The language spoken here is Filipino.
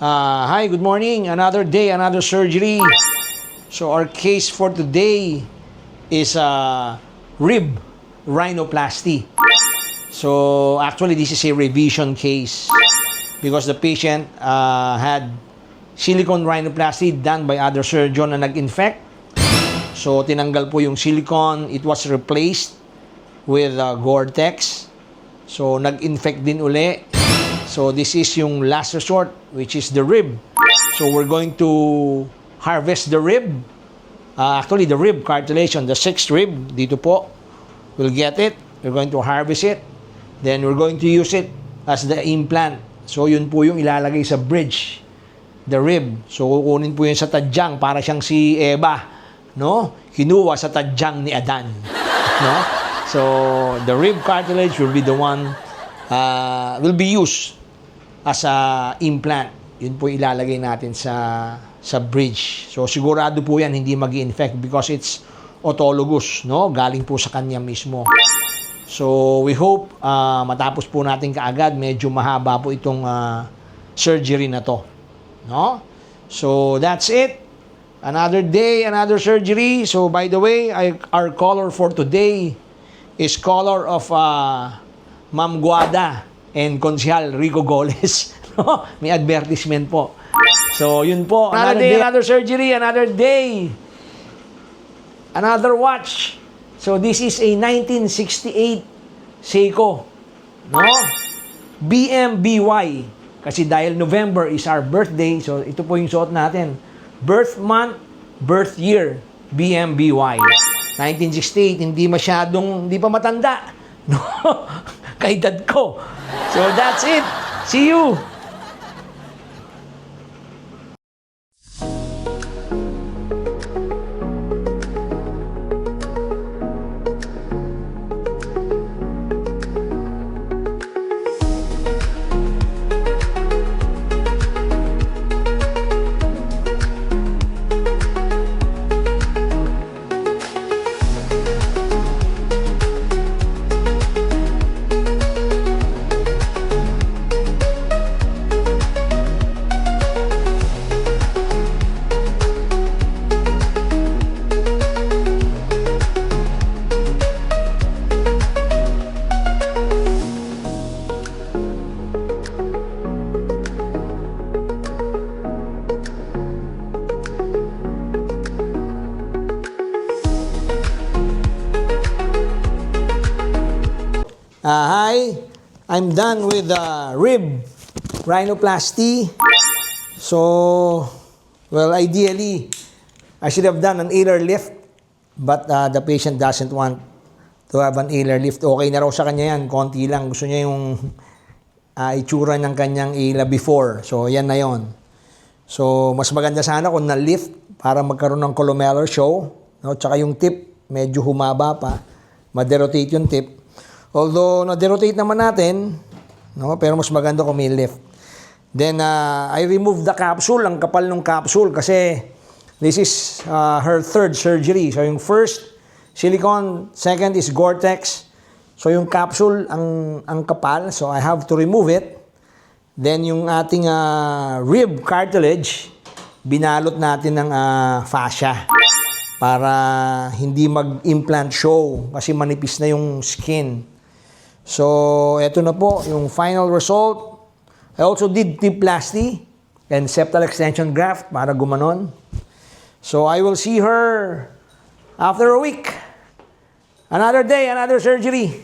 Hi, good morning. Another day, another surgery. So our case for today is rib rhinoplasty. So actually, this is a revision case because the patient had silicone rhinoplasty done by other surgeon na nag-infect. So tinanggal po yung silicone. It was replaced with Gore-Tex. So nag-infect din uli. So this is yung last resort, which is the rib. So we're going to harvest the rib. Actually, the rib cartilage on the sixth rib, dito po. We'll get it. We're going to harvest it. Then we're going to use it as the implant. So yun po yung ilalagay sa bridge, the rib. So kukunin po yun sa tadyang para siyang si Eva, no? Kinuha sa tadyang ni Adan, no? So the rib cartilage will be the one will be used as a implant. Yun po ilalagay natin sa bridge. So sigurado po yan hindi magi-infect because it's autologous, no? Galing po sa kanya mismo. So we hope matapos po natin kaagad. Medyo mahaba po itong surgery na to, no? So that's it. Another day, another surgery. So by the way, our color for today is color of Ma'am Guada and Konsehal Rico Goles. No? May advertisement po. So, yun po. Another day, another surgery, another day. Another watch. So, this is a 1968 Seiko. No? BMBY. Kasi dahil November is our birthday, so ito po yung suot natin. Birth month, birth year, BMBY. 1968, hindi pa matanda. No? Kaedad ko. So, that's it. See you. Hi, I'm done with rib rhinoplasty. So, well, ideally, I should have done an alar lift, but the patient doesn't want to have an alar lift. Okay na raw sa kanya yan, konti lang. Gusto niya yung itsura ng kanyang ila before. So, yan na yon. So, mas maganda sana kung na-lift para magkaroon ng columellar show. No? Tsaka yung tip, medyo humaba pa. Maderotate yung tip. Although, na-derotate naman natin, no? Pero mas maganda kung may lift. Then, I removed the capsule, ang kapal ng capsule, kasi this is her third surgery. So, yung first, silicone. Second is Gore-Tex. So, yung capsule, ang kapal. So, I have to remove it. Then, yung ating rib cartilage, binalot natin ng fascia para hindi mag-implant show kasi manipis na yung skin. So, eto na po yung final result. I also did T-plasty and septal extension graft para gumanon. So, I will see her after a week. Another day, another surgery.